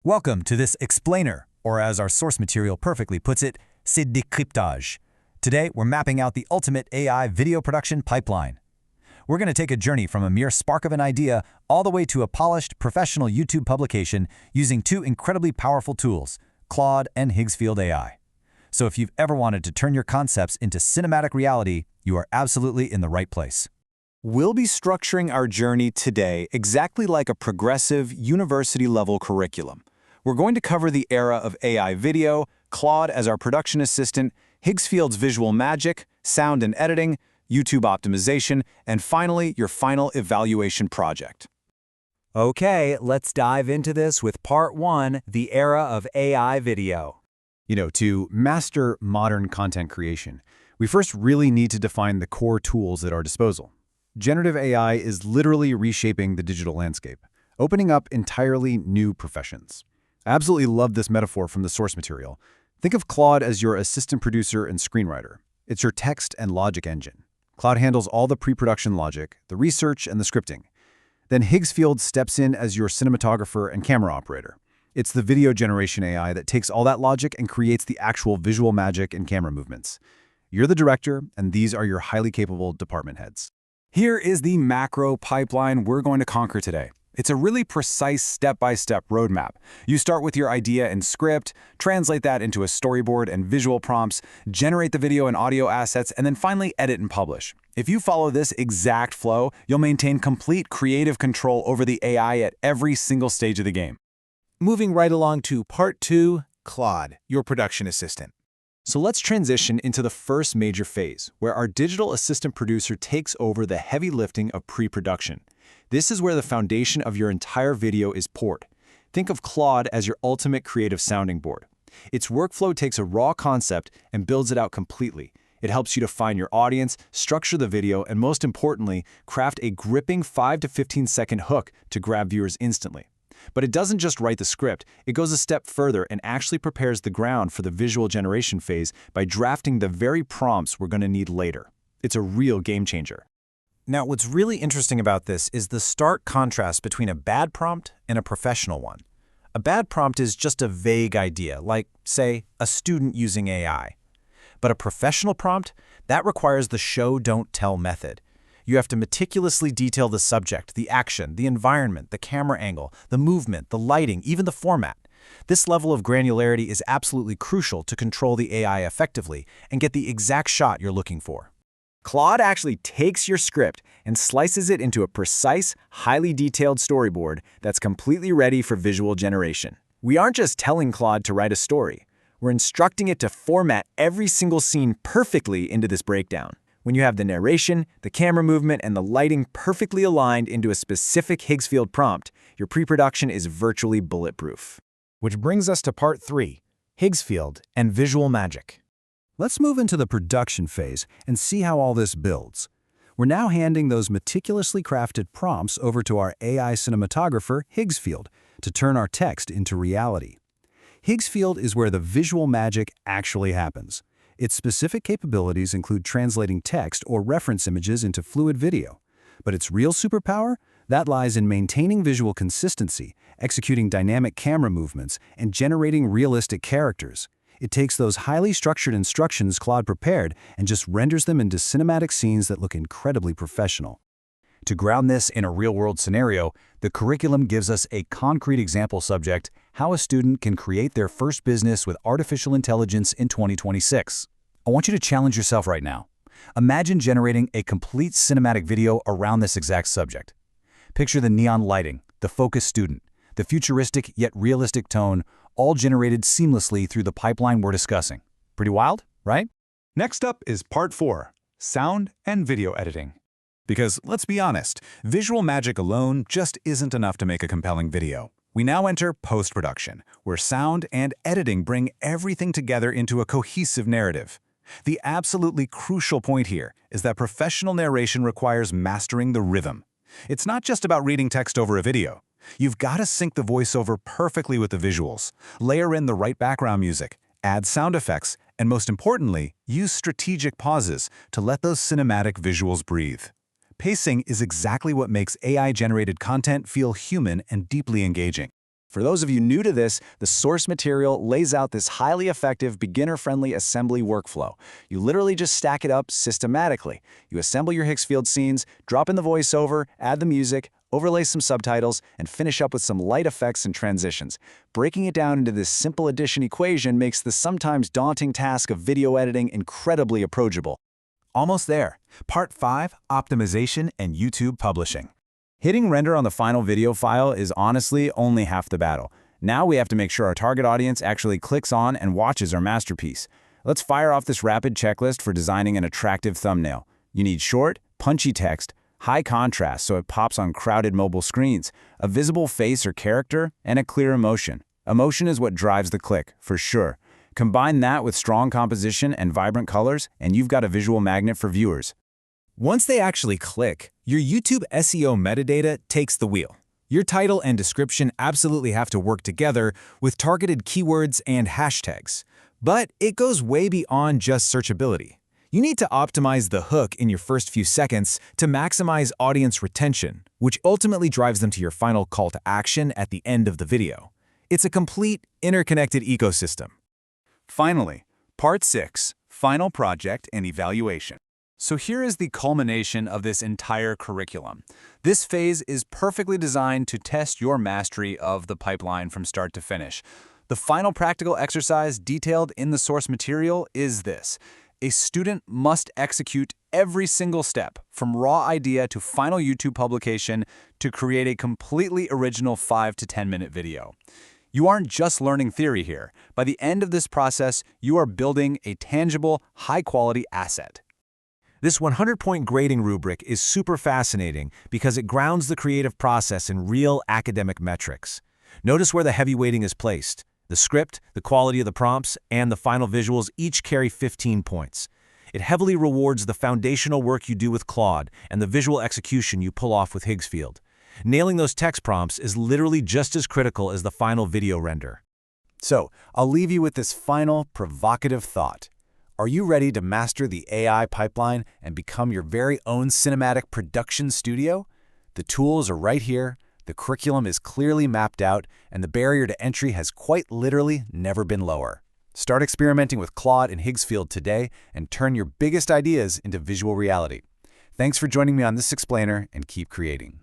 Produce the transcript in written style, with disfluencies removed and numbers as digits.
Welcome to this explainer, or as our source material perfectly puts it, c'est décryptage. Today, we're mapping out the ultimate AI video production pipeline. We're going to take a journey from a mere spark of an idea all the way to a polished, professional YouTube publication using two incredibly powerful tools, Claude and Higgsfield AI. So if you've ever wanted to turn your concepts into cinematic reality, you are absolutely in the right place. We'll be structuring our journey today exactly like a progressive, university-level curriculum. We're going to cover the era of AI video, Claude as our production assistant, Higgsfield's visual magic, sound and editing, YouTube optimization, and finally, your final evaluation project. Okay, let's dive into this with Part 1, the era of AI video. To master modern content creation, we first really need to define the core tools at our disposal. Generative AI is literally reshaping the digital landscape, opening up entirely new professions. I absolutely love this metaphor from the source material. Think of Claude as your assistant producer and screenwriter. It's your text and logic engine. Claude handles all the pre-production logic, the research, and the scripting. Then Higgsfield steps in as your cinematographer and camera operator. It's the video generation AI that takes all that logic and creates the actual visual magic and camera movements. You're the director, and these are your highly capable department heads. Here is the macro pipeline we're going to conquer today. It's a really precise step-by-step roadmap. You start with your idea and script, translate that into a storyboard and visual prompts, generate the video and audio assets, and then finally edit and publish. If you follow this exact flow, you'll maintain complete creative control over the AI at every single stage of the game. Moving right along to Part 2, Claude, your production assistant. So let's transition into the first major phase, where our digital assistant producer takes over the heavy lifting of pre-production. This is where the foundation of your entire video is poured. Think of Claude as your ultimate creative sounding board. Its workflow takes a raw concept and builds it out completely. It helps you to find your audience, structure the video, and most importantly, craft a gripping 5 to 15-second hook to grab viewers instantly. But it doesn't just write the script, it goes a step further and actually prepares the ground for the visual generation phase by drafting the very prompts we're going to need later. It's a real game changer. Now, what's really interesting about this is the stark contrast between a bad prompt and a professional one. A bad prompt is just a vague idea, like, say, a student using AI. But a professional prompt, that requires the show-don't-tell method. You have to meticulously detail the subject, the action, the environment, the camera angle, the movement, the lighting, even the format. This level of granularity is absolutely crucial to control the AI effectively and get the exact shot you're looking for. Claude actually takes your script and slices it into a precise, highly detailed storyboard that's completely ready for visual generation. We aren't just telling Claude to write a story. We're instructing it to format every single scene perfectly into this breakdown. When you have the narration, the camera movement, and the lighting perfectly aligned into a specific Higgsfield prompt, your pre-production is virtually bulletproof. Which brings us to Part 3, Higgsfield and visual magic. Let's move into the production phase and see how all this builds. We're now handing those meticulously crafted prompts over to our AI cinematographer, Higgsfield, to turn our text into reality. Higgsfield is where the visual magic actually happens. Its specific capabilities include translating text or reference images into fluid video. But its real superpower? That lies in maintaining visual consistency, executing dynamic camera movements, and generating realistic characters. It takes those highly structured instructions Claude prepared and just renders them into cinematic scenes that look incredibly professional. To ground this in a real-world scenario, the curriculum gives us a concrete example subject: how a student can create their first business with artificial intelligence in 2026. I want you to challenge yourself right now. Imagine generating a complete cinematic video around this exact subject. Picture the neon lighting, the focused student, the futuristic yet realistic tone, all generated seamlessly through the pipeline we're discussing. Pretty wild, right? Next up is Part 4, Sound and Video Editing. Because, let's be honest, visual magic alone just isn't enough to make a compelling video. We now enter post-production, where sound and editing bring everything together into a cohesive narrative. The absolutely crucial point here is that professional narration requires mastering the rhythm. It's not just about reading text over a video. You've got to sync the voiceover perfectly with the visuals, layer in the right background music, add sound effects, and most importantly, use strategic pauses to let those cinematic visuals breathe. Pacing is exactly what makes AI-generated content feel human and deeply engaging. For those of you new to this, the source material lays out this highly effective, beginner-friendly assembly workflow. You literally just stack it up systematically. You assemble your Higgsfield scenes, drop in the voiceover, add the music, overlay some subtitles, and finish up with some light effects and transitions. Breaking it down into this simple addition equation makes the sometimes daunting task of video editing incredibly approachable. Almost there. Part 5, Optimization and YouTube Publishing. Hitting render on the final video file is honestly only half the battle. Now we have to make sure our target audience actually clicks on and watches our masterpiece. Let's fire off this rapid checklist for designing an attractive thumbnail. You need short, punchy text, high contrast so it pops on crowded mobile screens, a visible face or character, and a clear emotion. Emotion is what drives the click, for sure. Combine that with strong composition and vibrant colors, and you've got a visual magnet for viewers. Once they actually click, your YouTube SEO metadata takes the wheel. Your title and description absolutely have to work together with targeted keywords and hashtags. But it goes way beyond just searchability. You need to optimize the hook in your first few seconds to maximize audience retention, which ultimately drives them to your final call to action at the end of the video. It's a complete, interconnected ecosystem. Finally, Part 6, Final Project and Evaluation. So here is the culmination of this entire curriculum. This phase is perfectly designed to test your mastery of the pipeline from start to finish. The final practical exercise detailed in the source material is this. A student must execute every single step, from raw idea to final YouTube publication, to create a completely original 5 to 10-minute video. You aren't just learning theory here. By the end of this process, you are building a tangible, high-quality asset. This 100-point grading rubric is super fascinating because it grounds the creative process in real academic metrics. Notice where the heavy weighting is placed. The script, the quality of the prompts, and the final visuals each carry 15 points. It heavily rewards the foundational work you do with Claude and the visual execution you pull off with Higgsfield. Nailing those text prompts is literally just as critical as the final video render. So, I'll leave you with this final, provocative thought. Are you ready to master the AI pipeline and become your very own cinematic production studio? The tools are right here, the curriculum is clearly mapped out, and the barrier to entry has quite literally never been lower. Start experimenting with Claude and Higgsfield today and turn your biggest ideas into visual reality. Thanks for joining me on this explainer, and keep creating.